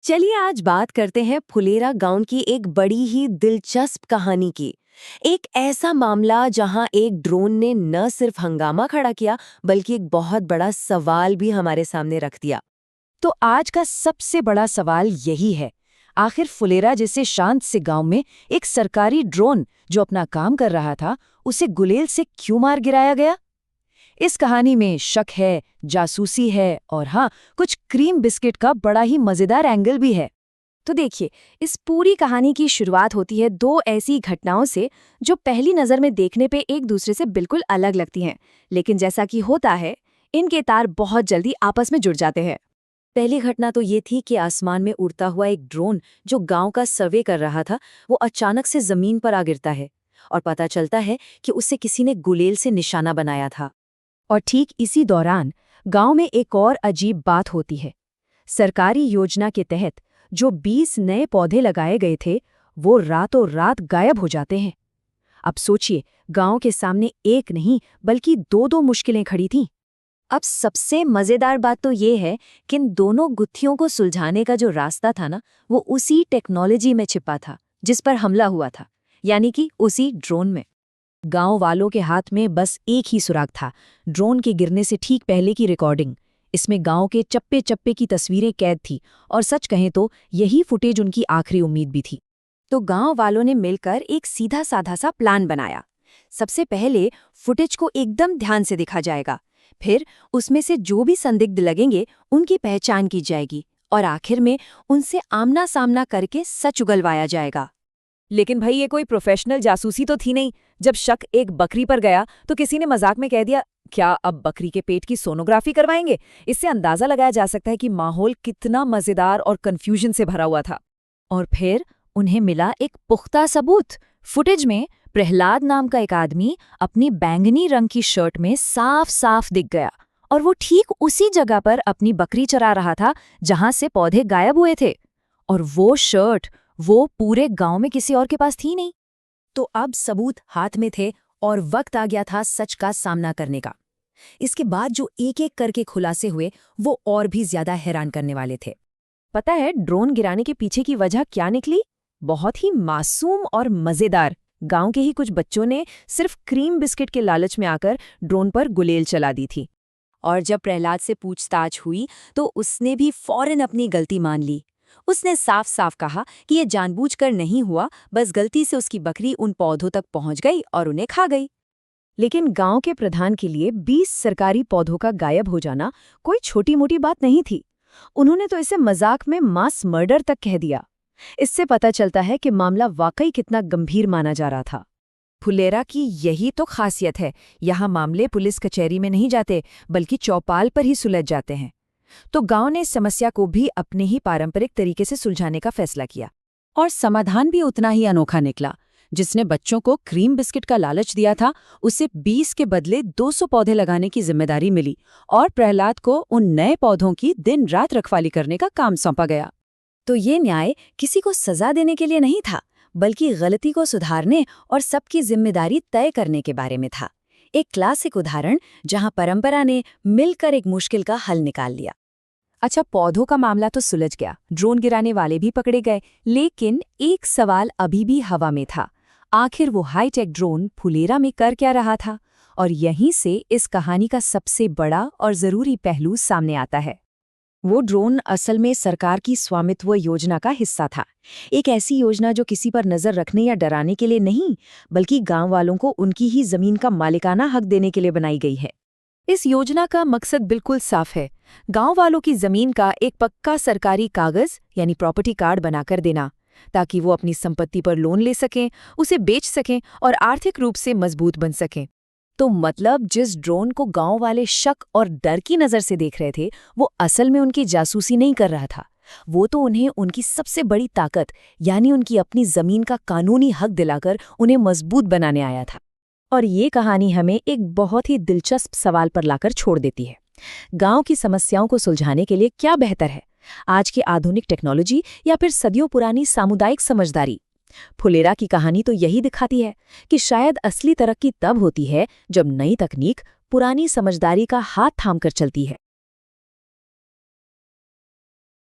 चलिए आज बात करते हैं फुलेरा गांव की एक बड़ी ही दिलचस्प कहानी की। एक ऐसा मामला जहां एक ड्रोन ने न सिर्फ हंगामा खड़ा किया बल्कि एक बहुत बड़ा सवाल भी हमारे सामने रख दिया। तो आज का सबसे बड़ा सवाल यही है, आखिर फुलेरा जैसे शांत से गांव में एक सरकारी ड्रोन जो अपना काम कर रहा था, उसे गुलेल से क्यों मार गिराया गया? इस कहानी में शक है, जासूसी है और हाँ, कुछ क्रीम बिस्किट का बड़ा ही मजेदार एंगल भी है। तो देखिए, इस पूरी कहानी की शुरुआत होती है दो ऐसी घटनाओं से जो पहली नज़र में देखने पे एक दूसरे से बिल्कुल अलग लगती हैं, लेकिन जैसा कि होता है, इनके तार बहुत जल्दी आपस में जुड़ जाते हैं। पहली घटना तो ये थी कि आसमान में उड़ता हुआ एक ड्रोन जो गांव का सर्वे कर रहा था, वो अचानक से जमीन पर आ गिरता है और पता चलता है कि उसे किसी ने गुलेल से निशाना बनाया था। और ठीक इसी दौरान गांव में एक और अजीब बात होती है। सरकारी योजना के तहत जो 20 नए पौधे लगाए गए थे, वो रातों रात गायब हो जाते हैं। अब सोचिए, गांव के सामने एक नहीं बल्कि दो मुश्किलें खड़ी थीं। अब सबसे मजेदार बात तो ये है कि इन दोनों गुत्थियों को सुलझाने का जो रास्ता था ना, वो उसी टेक्नोलॉजी में छिपा था जिस पर हमला हुआ था, यानी कि उसी ड्रोन में। गांव वालों के हाथ में बस एक ही सुराग था, ड्रोन के गिरने से ठीक पहले की रिकॉर्डिंग। इसमें गांव के चप्पे चप्पे की तस्वीरें कैद थी और सच कहें तो यही फुटेज उनकी आखिरी उम्मीद भी थी। तो गांव वालों ने मिलकर एक सीधा साधा सा प्लान बनाया। सबसे पहले फुटेज को एकदम ध्यान से देखा जाएगा, फिर उसमें से जो भी संदिग्ध लगेंगे उनकी पहचान की जाएगी और आखिर में उनसे आमना सामना करके सच उगलवाया जाएगा। लेकिन भाई, ये कोई प्रोफेशनल जासूसी तो थी नहीं। जब शक एक बकरी पर गया तो किसी ने मजाक में कह दिया, क्या अब बकरी के पेट की सोनोग्राफी करवाएंगे? इससे अंदाजा लगाया जा सकता है कि माहौल कितना मजेदार और कंफ्यूजन से भरा हुआ था। और फिर उन्हें मिला एक पुख्ता सबूत। फुटेज में प्रहलाद नाम का एक आदमी अपनी बैंगनी रंग की शर्ट में साफ साफ दिख गया और वो ठीक उसी जगह पर अपनी बकरी चरा रहा था जहां से पौधे गायब हुए थे। और वो शर्ट वो पूरे गांव में किसी और के पास थी नहीं। तो अब सबूत हाथ में थे और वक्त आ गया था सच का सामना करने का। इसके बाद जो एक एक करके खुलासे हुए वो और भी ज्यादा हैरान करने वाले थे। पता है ड्रोन गिराने के पीछे की वजह क्या निकली? बहुत ही मासूम और मजेदार। गांव के ही कुछ बच्चों ने सिर्फ क्रीम बिस्किट के लालच में आकर ड्रोन पर गुलेल चला दी थी। और जब प्रहलाद से पूछताछ हुई तो उसने भी फौरन अपनी गलती मान ली। उसने साफ साफ कहा कि ये जानबूझकर नहीं हुआ, बस गलती से उसकी बकरी उन पौधों तक पहुंच गई और उन्हें खा गई। लेकिन गांव के प्रधान के लिए 20 सरकारी पौधों का गायब हो जाना कोई छोटी मोटी बात नहीं थी। उन्होंने तो इसे मजाक में मास मर्डर तक कह दिया। इससे पता चलता है कि मामला वाकई कितना गंभीर माना जा रहा था। फुलेरा की यही तो खासियत है, यहाँ मामले पुलिस कचहरी में नहीं जाते बल्कि चौपाल पर ही सुलझ जाते हैं। तो गांव ने इस समस्या को भी अपने ही पारंपरिक तरीके से सुलझाने का फैसला किया और समाधान भी उतना ही अनोखा निकला। जिसने बच्चों को क्रीम बिस्किट का लालच दिया था, उसे 20 के बदले 200 पौधे लगाने की जिम्मेदारी मिली और प्रहलाद को उन नए पौधों की दिन रात रखवाली करने का काम सौंपा गया। तो ये न्याय किसी को सजा देने के लिए नहीं था, बल्कि गलती को सुधारने और सबकी जिम्मेदारी तय करने के बारे में था। एक क्लासिक उदाहरण जहां परंपरा ने मिलकर एक मुश्किल का हल निकाल लिया। अच्छा, पौधों का मामला तो सुलझ गया, ड्रोन गिराने वाले भी पकड़े गए, लेकिन एक सवाल अभी भी हवा में था। आखिर वो हाईटेक ड्रोन फुलेरा में कर क्या रहा था? और यहीं से इस कहानी का सबसे बड़ा और जरूरी पहलू सामने आता है। वो ड्रोन असल में सरकार की स्वामित्व योजना का हिस्सा था। एक ऐसी योजना जो किसी पर नजर रखने या डराने के लिए नहीं, बल्कि गांव वालों को उनकी ही जमीन का मालिकाना हक देने के लिए बनाई गई है। इस योजना का मकसद बिल्कुल साफ है, गांव वालों की जमीन का एक पक्का सरकारी कागज यानी प्रॉपर्टी कार्ड बनाकर देना, ताकि वो अपनी संपत्ति पर लोन ले सकें, उसे बेच सकें और आर्थिक रूप से मजबूत बन सकें। तो मतलब जिस ड्रोन को गांव वाले शक और डर की नज़र से देख रहे थे, वो असल में उनकी जासूसी नहीं कर रहा था। वो तो उन्हें उनकी सबसे बड़ी ताकत यानी उनकी अपनी जमीन का कानूनी हक दिलाकर उन्हें मजबूत बनाने आया था। और ये कहानी हमें एक बहुत ही दिलचस्प सवाल पर लाकर छोड़ देती है। गांव की समस्याओं को सुलझाने के लिए क्या बेहतर है, आज की आधुनिक टेक्नोलॉजी या फिर सदियों पुरानी सामुदायिक समझदारी? फुलेरा की कहानी तो यही दिखाती है कि शायद असली तरक्की तब होती है जब नई तकनीक पुरानी समझदारी का हाथ थामकर चलती है।